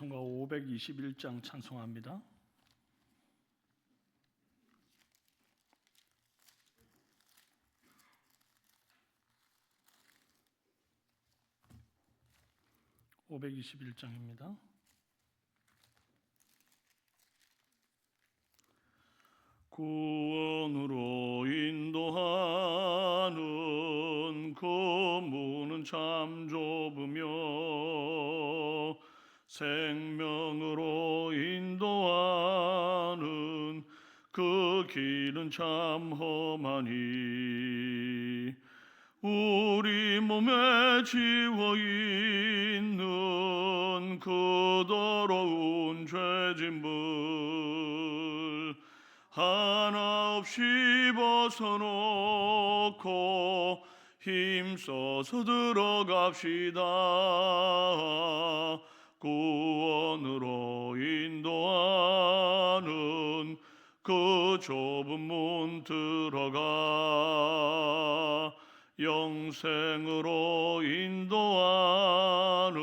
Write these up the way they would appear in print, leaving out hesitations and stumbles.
찬송가 521장 찬송합니다. (521장입니다) 구원으로 인도하는 그 문은 참 좁으며 생명으로 인도하는 그 길은 참 험하니 우리 몸에 지워 있는 그 더러운 죄짐을 하나 없이 벗어놓고 힘써서 들어갑시다. 구원으로 인도하는 그 좁은 문 들어가 영생으로 인도하는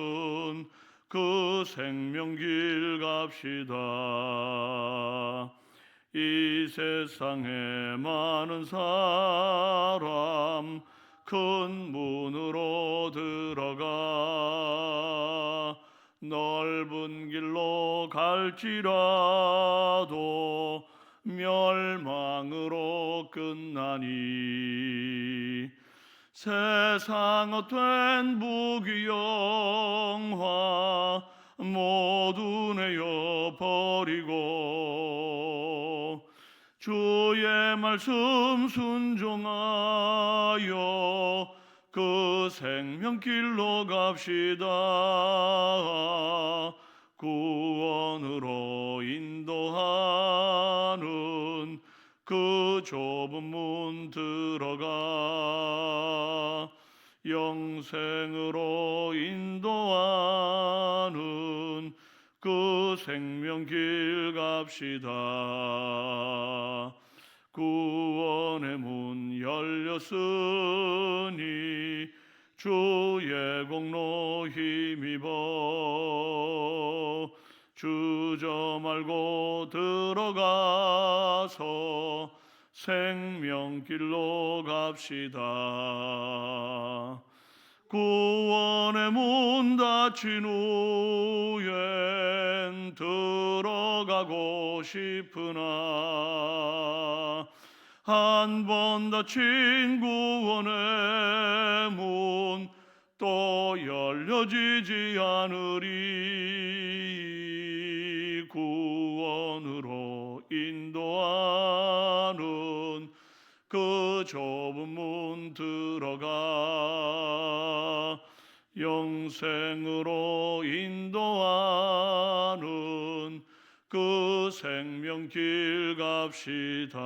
그 생명길 갑시다. 이 세상에 많은 사람 큰 문으로 들어가 넓은 길로 갈지라도 멸망으로 끝나니 세상 헛된 부귀영화 모두 내어 버리고 주의 말씀 순종하여 그 생명길로 갑시다. 구원으로 인도하는 그 좁은 문 들어가 영생으로 인도하는 그 생명길 갑시다. 구원의 문 열렸으니 주의 공로 힘입어 주저 말고 들어가서 생명길로 갑시다. 구원의 문 닫힌 후엔 들어가고 싶으나 한 번 닫힌 구원의 문 또 열려지지 않으리. 구원으로 인도하는 그 좁은 문 들어가 영생으로 인도하는 그 생명길 갑시다.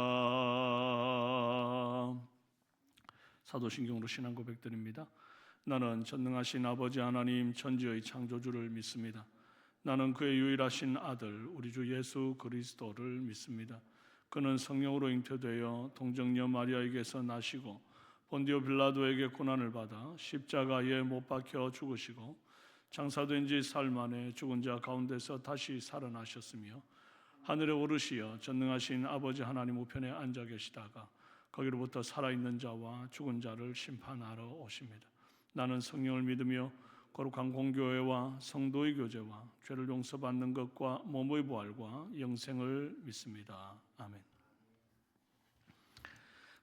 사도신경으로 신앙 고백드립니다. 나는 전능하신 아버지 하나님 천지의 창조주를 믿습니다. 나는 그의 유일하신 아들 우리 주 예수 그리스도를 믿습니다. 그는 성령으로 잉태되어 동정녀 마리아에게서 나시고 본디오 빌라도에게 고난을 받아 십자가에 못 박혀 죽으시고 장사된 지 사흘 만에 죽은 자 가운데서 다시 살아나셨으며 하늘에 오르시어 전능하신 아버지 하나님 우편에 앉아 계시다가 거기로부터 살아있는 자와 죽은 자를 심판하러 오십니다. 나는 성령을 믿으며 거룩한 공교회와 성도의 교제와 죄를 용서받는 것과 몸의 부활과 영생을 믿습니다. 아멘.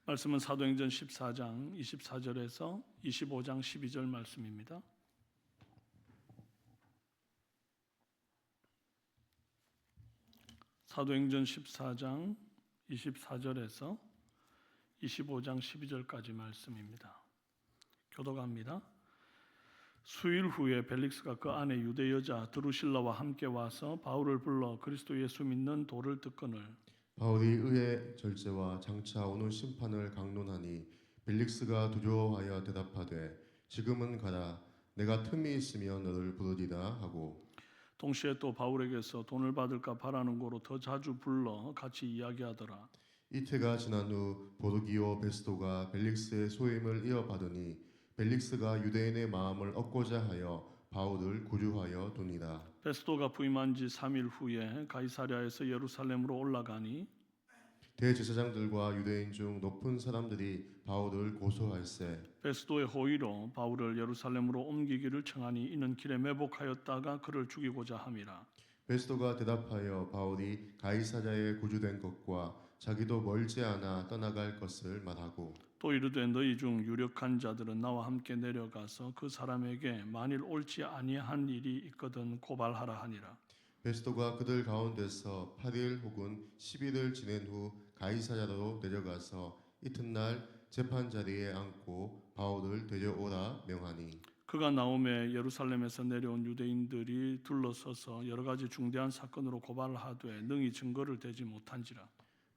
말씀은 사도행전 14장 24절에서 25장 12절 말씀입니다. 사도행전 14장 24절에서 25장 12절까지 말씀입니다. 교독합니다. 수일 후에 벨릭스가 그 아내 유대 여자 드루실라와 함께 와서 바울을 불러 그리스도 예수 믿는 도를 듣거늘 바울이 의의 절제와 장차 오는 심판을 강론하니 벨릭스가 두려워하여 대답하되 지금은 가라 내가 틈이 있으면 너를 부르리라 하고 동시에 또 바울에게서 돈을 받을까 바라는 거로 더 자주 불러 같이 이야기하더라. 이태가 지난 후 보르기오 베스도가 벨릭스의 소임을 이어받으니 벨릭스가 유대인의 마음을 얻고자 하여 바울을 구주하여 두니라. 베스도가 부임한 지 3일 후에 가이사랴에서 예루살렘으로 올라가니 대제사장들과 유대인 중 높은 사람들이 바울을 고소할세 베스도의 호의로 바울을 예루살렘으로 옮기기를 청하니 이는 길에 매복하였다가 그를 죽이고자 함이라. 베스도가 대답하여 바울이 가이사랴에 구주된 것과 자기도 멀지 않아 떠나갈 것을 말하고 또 이르되 너희 중 유력한 자들은 나와 함께 내려가서 그 사람에게 만일 옳지 아니한 일이 있거든 고발하라 하니라. 베스도가 그들 가운데서 8일 혹은 10일을 지낸 후 가이사랴로 내려가서 이튿날 재판 자리에 앉고 바울을 데려오라 명하니 그가 나오매 예루살렘에서 내려온 유대인들이 둘러서서 여러 가지 중대한 사건으로 고발하되 능히 증거를 대지 못한지라.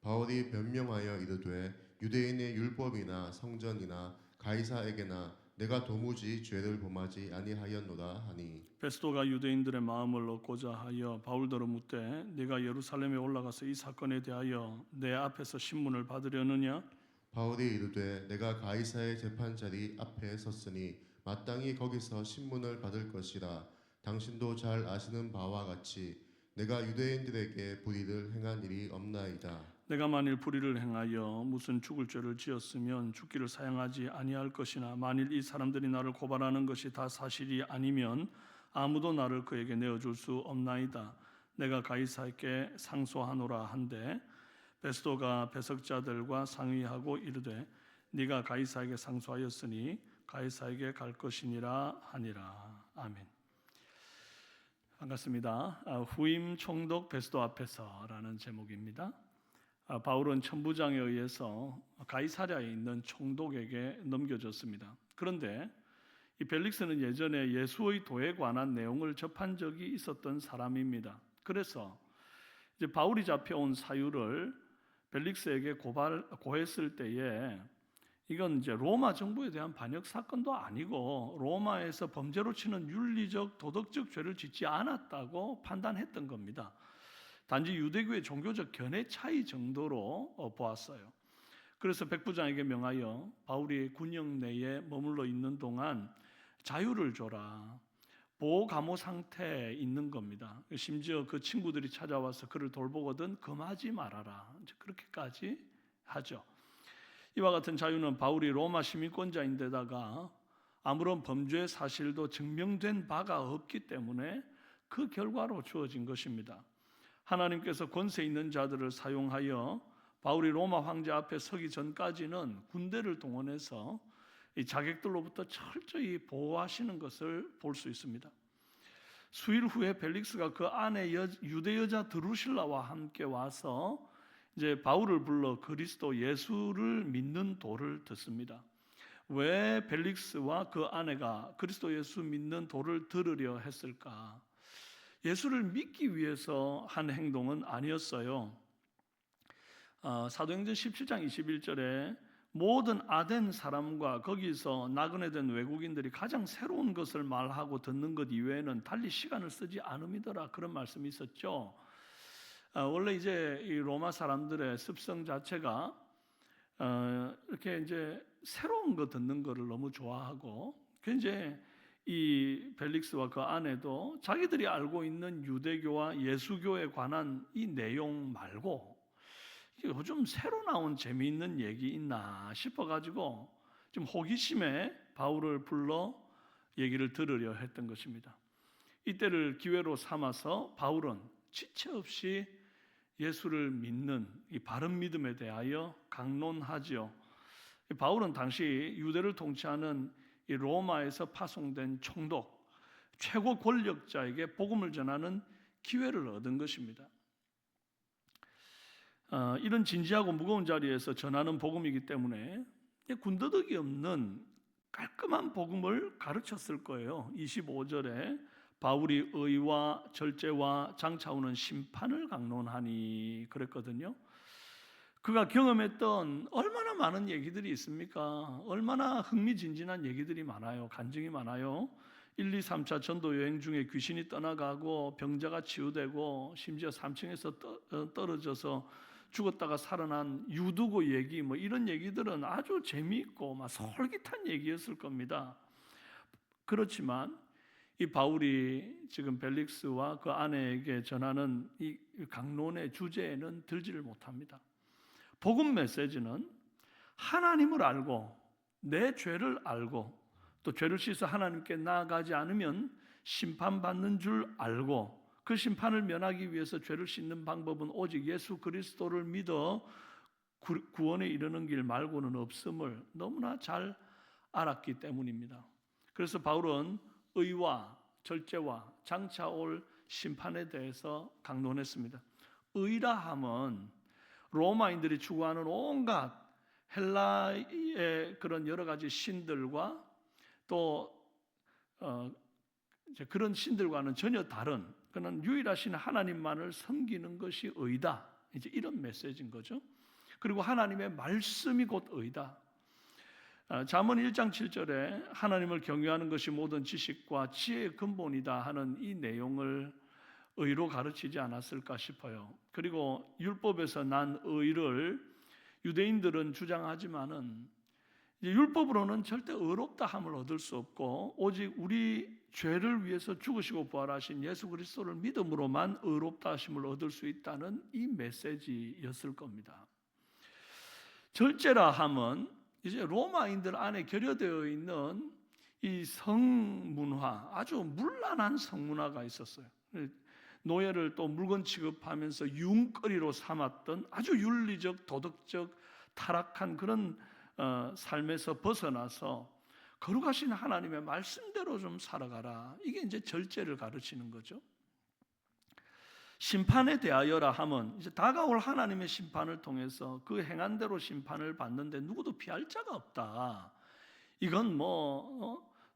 바울이 변명하여 이르되 유대인의 율법이나 성전이나 가이사에게나 내가 도무지 죄를 범하지 아니하였노라 하니 베스도가 유대인들의 마음을 얻고자 하여 바울더러 묻되 네가 예루살렘에 올라가서 이 사건에 대하여 내 앞에서 신문을 받으려느냐? 바울이 이르되 내가 가이사의 재판 자리 앞에 섰으니 마땅히 거기서 신문을 받을 것이라. 당신도 잘 아시는 바와 같이 내가 유대인들에게 불의를 행한 일이 없나이다. 내가 만일 불의를 행하여 무슨 죽을 죄를 지었으면 죽기를 사양하지 아니할 것이나 만일 이 사람들이 나를 고발하는 것이 다 사실이 아니면 아무도 나를 그에게 내어줄 수 없나이다. 내가 가이사에게 상소하노라 한데 베스도가 배석자들과 상의하고 이르되 네가 가이사에게 상소하였으니 가이사에게 갈 것이니라 하니라. 아멘. 반갑습니다. 후임 총독 베스도 앞에서라는 제목입니다. 바울은 천부장에 의해서 가이사랴에 있는 총독에게 넘겨졌습니다. 그런데 이 벨릭스는 예전에 예수의 도에 관한 내용을 접한 적이 있었던 사람입니다. 그래서 이제 바울이 잡혀온 사유를 벨릭스에게 고했을 때에 이건 이제 로마 정부에 대한 반역 사건도 아니고 로마에서 범죄로 치는 윤리적 도덕적 죄를 짓지 않았다고 판단했던 겁니다. 단지 유대교의 종교적 견해 차이 정도로 보았어요. 그래서 백부장에게 명하여 바울이 군영 내에 머물러 있는 동안 자유를 줘라. 보호 감호 상태에 있는 겁니다. 심지어 그 친구들이 찾아와서 그를 돌보거든 금하지 말아라. 이제 그렇게까지 하죠. 이와 같은 자유는 바울이 로마 시민권자인데다가 아무런 범죄 사실도 증명된 바가 없기 때문에 그 결과로 주어진 것입니다. 하나님께서 권세 있는 자들을 사용하여 바울이 로마 황제 앞에 서기 전까지는 군대를 동원해서 이 자객들로부터 철저히 보호하시는 것을 볼 수 있습니다. 수일 후에 벨릭스가 그 아내 유대 여자 드루실라와 함께 와서 이제 바울을 불러 그리스도 예수를 믿는 도를 듣습니다. 왜 벨릭스와 그 아내가 그리스도 예수 믿는 도를 들으려 했을까? 예수를 믿기 위해서 한 행동은 아니었어요. 사도행전 17장 21절에 모든 아덴 사람과 거기서 나그네 된 외국인들이 가장 새로운 것을 말하고 듣는 것 이외에는 달리 시간을 쓰지 않음이더라, 그런 말씀이 있었죠. 원래 이제 이 로마 사람들의 습성 자체가 이렇게 이제 새로운 거 듣는 거를 너무 좋아하고, 이제 이 벨릭스와 그 아내도 자기들이 알고 있는 유대교와 예수교에 관한 이 내용 말고 요즘 새로 나온 재미있는 얘기 있나 싶어가지고 좀 호기심에 바울을 불러 얘기를 들으려 했던 것입니다. 이때를 기회로 삼아서 바울은 지체 없이 예수를 믿는 이 바른 믿음에 대하여 강론하지요. 바울은 당시 유대를 통치하는 이 로마에서 파송된 총독, 최고 권력자에게 복음을 전하는 기회를 얻은 것입니다. 이런 진지하고 무거운 자리에서 전하는 복음이기 때문에 군더더기 없는 깔끔한 복음을 가르쳤을 거예요. 25절에 바울이 의와 절제와 장차오는 심판을 강론하니 그랬거든요. 그가 경험했던 얼마나 많은 얘기들이 있습니까? 얼마나 흥미진진한 얘기들이 많아요. 간증이 많아요. 1, 2, 3차 전도 여행 중에 귀신이 떠나가고 병자가 치유되고 심지어 3층에서 떨어져서 죽었다가 살아난 유두고 얘기, 뭐 이런 얘기들은 아주 재미있고 막 솔깃한 얘기였을 겁니다. 그렇지만 이 바울이 지금 벨릭스와 그 아내에게 전하는 이 강론의 주제에는 들지를 못합니다. 복음 메시지는 하나님을 알고 내 죄를 알고 또 죄를 씻어 하나님께 나아가지 않으면 심판받는 줄 알고 그 심판을 면하기 위해서 죄를 씻는 방법은 오직 예수 그리스도를 믿어 구원에 이르는 길 말고는 없음을 너무나 잘 알았기 때문입니다. 그래서 바울은 의와 절제와 장차 올 심판에 대해서 강론했습니다. 의라 함은 로마인들이 추구하는 온갖 헬라의 그런 여러 가지 신들과 또 그런 신들과는 전혀 다른 그는 유일하신 하나님만을 섬기는 것이 의다. 이제 이런 메시지인 거죠. 그리고 하나님의 말씀이 곧 의다. 잠언 1장 7절에 하나님을 경외하는 것이 모든 지식과 지혜의 근본이다 하는 이 내용을 의로 가르치지 않았을까 싶어요. 그리고 율법에서 난 의를 유대인들은 주장하지만은 율법으로는 절대 의롭다 함을 얻을 수 없고 오직 우리 죄를 위해서 죽으시고 부활하신 예수 그리스도를 믿음으로만 의롭다 하심을 얻을 수 있다는 이 메시지였을 겁니다. 절제라 함은 이제 로마인들 안에 결여되어 있는 이 성문화, 아주 문란한 성문화가 있었어요. 노예를 또 물건 취급하면서 유흥거리로 삼았던 아주 윤리적, 도덕적 타락한 그런 삶에서 벗어나서 거룩하신 하나님의 말씀대로 좀 살아가라. 이게 이제 절제를 가르치는 거죠. 심판에 대하여라 함은 이제 다가올 하나님의 심판을 통해서 그 행한 대로 심판을 받는데 누구도 피할 자가 없다. 이건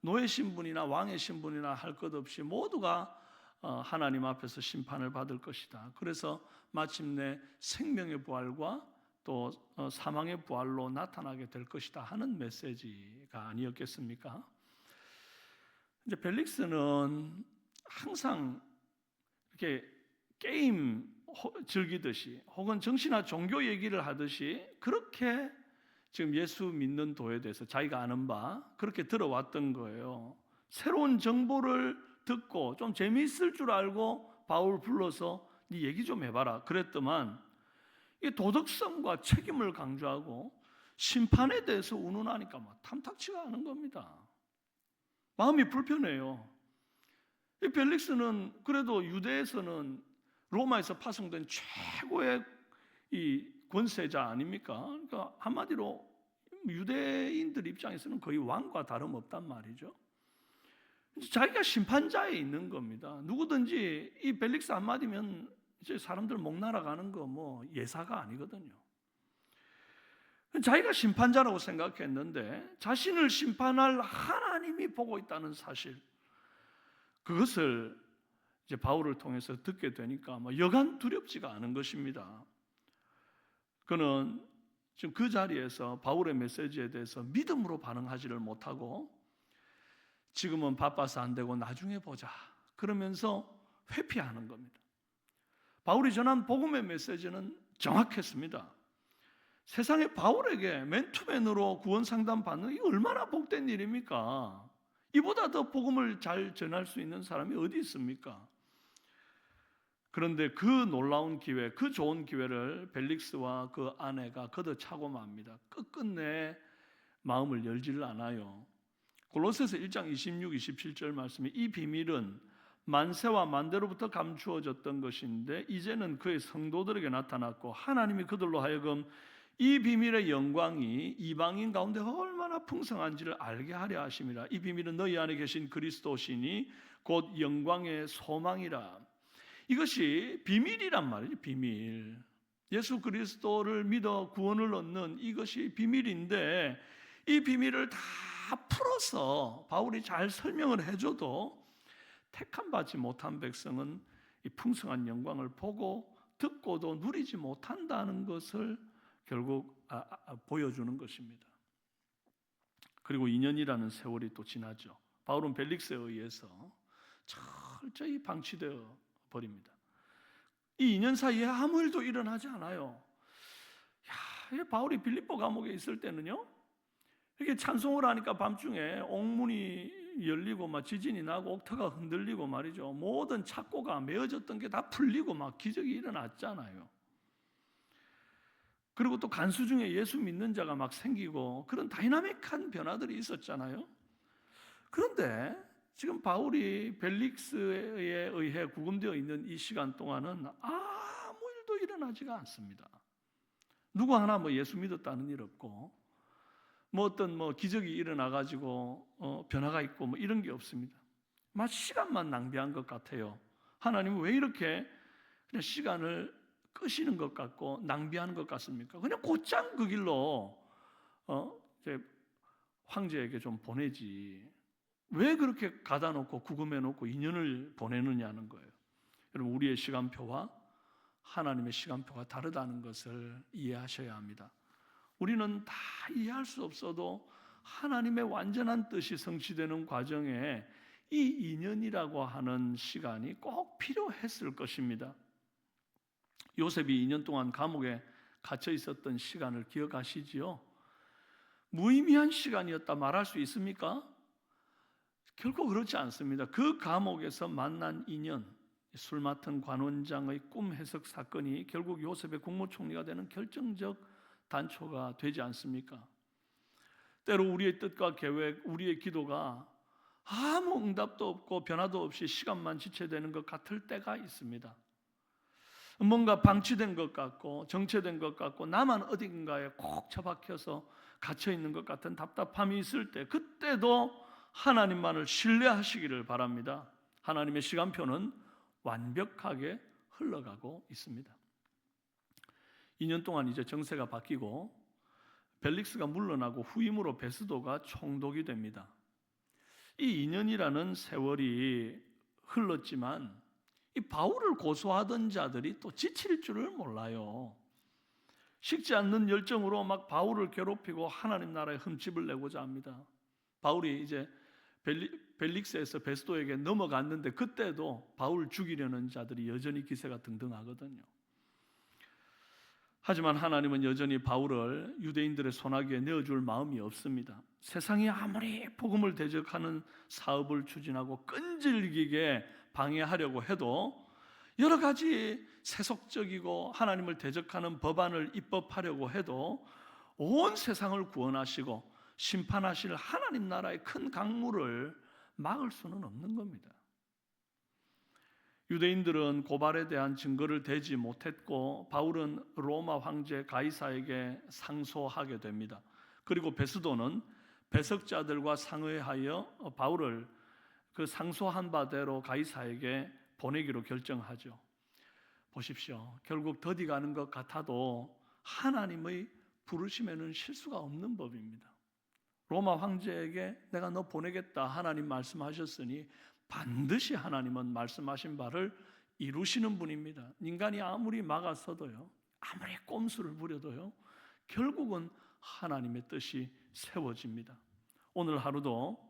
노예 신분이나 왕의 신분이나 할 것 없이 모두가 하나님 앞에서 심판을 받을 것이다. 그래서 마침내 생명의 부활과 또 사망의 부활로 나타나게 될 것이다 하는 메시지가 아니었겠습니까? 이제 벨릭스는 항상 이렇게 게임 즐기듯이 혹은 정치나 종교 얘기를 하듯이 그렇게 지금 예수 믿는 도에 대해서 자기가 아는 바 그렇게 들어왔던 거예요. 새로운 정보를 듣고 좀 재미있을 줄 알고 바울 불러서 네 얘기 좀 해봐라 그랬더만 이 도덕성과 책임을 강조하고 심판에 대해서 운운하니까 막 탐탁치가 않은 겁니다. 마음이 불편해요. 이 벨릭스는 그래도 유대에서는 로마에서 파송된 최고의 이 권세자 아닙니까? 그러니까 한마디로 유대인들 입장에서는 거의 왕과 다름없단 말이죠. 자기가 심판자에 있는 겁니다. 누구든지 이 벨릭스 한마디면 이제 사람들 목 날아가는 거 예사가 아니거든요. 자기가 심판자라고 생각했는데 자신을 심판할 하나님이 보고 있다는 사실, 그것을 이제 바울을 통해서 듣게 되니까 여간 두렵지가 않은 것입니다. 그는 지금 그 자리에서 바울의 메시지에 대해서 믿음으로 반응하지를 못하고 지금은 바빠서 안 되고 나중에 보자 그러면서 회피하는 겁니다. 바울이 전한 복음의 메시지는 정확했습니다. 세상에 바울에게 맨투맨으로 구원 상담 받는 게 얼마나 복된 일입니까? 이보다 더 복음을 잘 전할 수 있는 사람이 어디 있습니까? 그런데 그 놀라운 기회, 그 좋은 기회를 벨릭스와 그 아내가 걷어차고 맙니다. 끝끝내 마음을 열지를 않아요. 골로새서 1장 26, 27절 말씀에 이 비밀은 만세와 만대로부터 감추어졌던 것인데 이제는 그의 성도들에게 나타났고 하나님이 그들로 하여금 이 비밀의 영광이 이방인 가운데 얼마나 풍성한지를 알게 하려 하심이라. 이 비밀은 너희 안에 계신 그리스도시니 곧 영광의 소망이라. 이것이 비밀이란 말이죠. 비밀. 예수 그리스도를 믿어 구원을 얻는 이것이 비밀인데 이 비밀을 다 풀어서 바울이 잘 설명을 해줘도 택함 받지 못한 백성은 이 풍성한 영광을 보고 듣고도 누리지 못한다는 것을 결국 보여주는 것입니다. 그리고 2년이라는 세월이 또 지나죠. 바울은 벨릭스에 의해서 철저히 방치되어 버립니다. 이 2년 사이에 아무 일도 일어나지 않아요. 바울이 빌립보 감옥에 있을 때는요, 이렇게 찬송을 하니까 밤중에 옥문이 열리고 막 지진이 나고 옥터가 흔들리고 말이죠. 모든 착고가 메어졌던 게 다 풀리고 막 기적이 일어났잖아요. 그리고 또 간수 중에 예수 믿는 자가 막 생기고 그런 다이나믹한 변화들이 있었잖아요. 그런데 지금 바울이 벨릭스에 의해 구금되어 있는 이 시간 동안은 아무 일도 일어나지가 않습니다. 누구 하나 뭐 예수 믿었다는 일 없고 뭐 어떤 뭐 기적이 일어나 가지고 변화가 있고 뭐 이런 게 없습니다. 막 시간만 낭비한 것 같아요. 하나님은 왜 이렇게 그냥 시간을 끄시는 것 같고 낭비하는 것 같습니까? 그냥 곧장 그 길로 이제 황제에게 좀 보내지. 왜 그렇게 가다 놓고 구금해 놓고 2년을 보내느냐는 거예요. 여러분, 우리의 시간표와 하나님의 시간표가 다르다는 것을 이해하셔야 합니다. 우리는 다 이해할 수 없어도 하나님의 완전한 뜻이 성취되는 과정에 이 2년이라고 하는 시간이 꼭 필요했을 것입니다. 요셉이 2년 동안 감옥에 갇혀 있었던 시간을 기억하시지요? 무의미한 시간이었다 말할 수 있습니까? 결코 그렇지 않습니다. 그 감옥에서 만난 인연, 술 맡은 관원장의 꿈 해석 사건이 결국 요셉의 국무총리가 되는 결정적 단초가 되지 않습니까? 때로 우리의 뜻과 계획, 우리의 기도가 아무 응답도 없고 변화도 없이 시간만 지체되는 것 같을 때가 있습니다. 뭔가 방치된 것 같고 정체된 것 같고 나만 어딘가에 콕 처박혀서 갇혀 있는 것 같은 답답함이 있을 때, 그때도 하나님만을 신뢰하시기를 바랍니다. 하나님의 시간표는 완벽하게 흘러가고 있습니다. 2년 동안 이제 정세가 바뀌고 벨릭스가 물러나고 후임으로 베스도가 총독이 됩니다. 이 2년이라는 세월이 흘렀지만 이 바울을 고소하던 자들이 또 지칠 줄을 몰라요. 식지 않는 열정으로 막 바울을 괴롭히고 하나님 나라에 흠집을 내고자 합니다. 바울이 이제 벨릭스에서 베스도에게 넘어갔는데 그때도 바울 죽이려는 자들이 여전히 기세가 등등하거든요. 하지만 하나님은 여전히 바울을 유대인들의 손아귀에 내어줄 마음이 없습니다. 세상이 아무리 복음을 대적하는 사업을 추진하고 끈질기게 방해하려고 해도 여러 가지 세속적이고 하나님을 대적하는 법안을 입법하려고 해도 온 세상을 구원하시고 심판하실 하나님 나라의 큰 강물을 막을 수는 없는 겁니다. 유대인들은 고발에 대한 증거를 대지 못했고 바울은 로마 황제 가이사에게 상소하게 됩니다. 그리고 베스도는 배석자들과 상의하여 바울을 그 상소한 바대로 가이사에게 보내기로 결정하죠. 보십시오. 결국 더디 가는 것 같아도 하나님의 부르심에는 실수가 없는 법입니다. 로마 황제에게 내가 너 보내겠다 하나님 말씀하셨으니 반드시 하나님은 말씀하신 바를 이루시는 분입니다. 인간이 아무리 막아서도요, 아무리 꼼수를 부려도요, 결국은 하나님의 뜻이 세워집니다. 오늘 하루도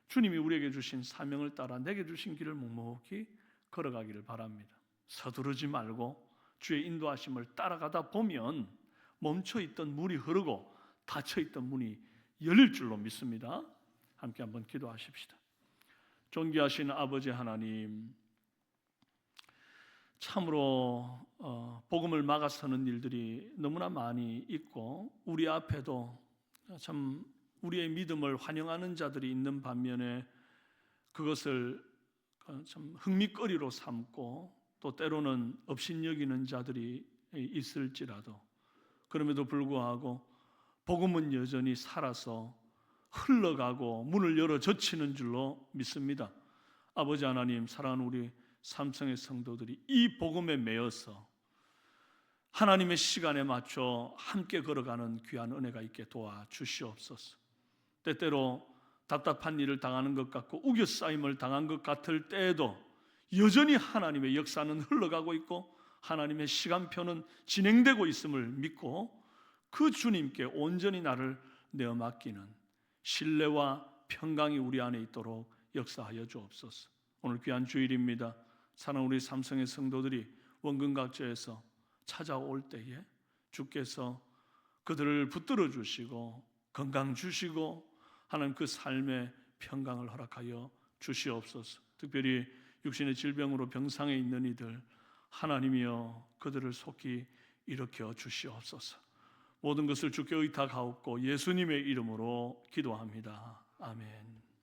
주님이 우리에게 주신 사명을 따라 내게 주신 길을 묵묵히 걸어가기를 바랍니다. 서두르지 말고 주의 인도하심을 따라가다 보면 멈춰있던 물이 흐르고 닫혀있던 문이 열릴 줄로 믿습니다. 함께 한번 기도하십시다. 존귀하신 아버지 하나님, 참으로 복음을 막아서는 일들이 너무나 많이 있고 우리 앞에도 참 우리의 믿음을 환영하는 자들이 있는 반면에 그것을 참 흥미거리로 삼고 또 때로는 업신여기는 자들이 있을지라도 그럼에도 불구하고 복음은 여전히 살아서 흘러가고 문을 열어 젖히는 줄로 믿습니다. 아버지 하나님, 사랑하는 우리 삼성의 성도들이 이 복음에 매여서 하나님의 시간에 맞춰 함께 걸어가는 귀한 은혜가 있게 도와주시옵소서. 때때로 답답한 일을 당하는 것 같고 우겨싸임을 당한 것 같을 때에도 여전히 하나님의 역사는 흘러가고 있고 하나님의 시간표는 진행되고 있음을 믿고 그 주님께 온전히 나를 내어 맡기는 신뢰와 평강이 우리 안에 있도록 역사하여 주옵소서. 오늘 귀한 주일입니다. 사랑하는 우리 삼성의 성도들이 원근 각지에서 찾아올 때에 주께서 그들을 붙들어 주시고 건강 주시고 하나님 그 삶의 평강을 허락하여 주시옵소서. 특별히 육신의 질병으로 병상에 있는 이들 하나님이여 그들을 속히 일으켜 주시옵소서. 모든 것을 주께 의탁하옵고 예수님의 이름으로 기도합니다. 아멘.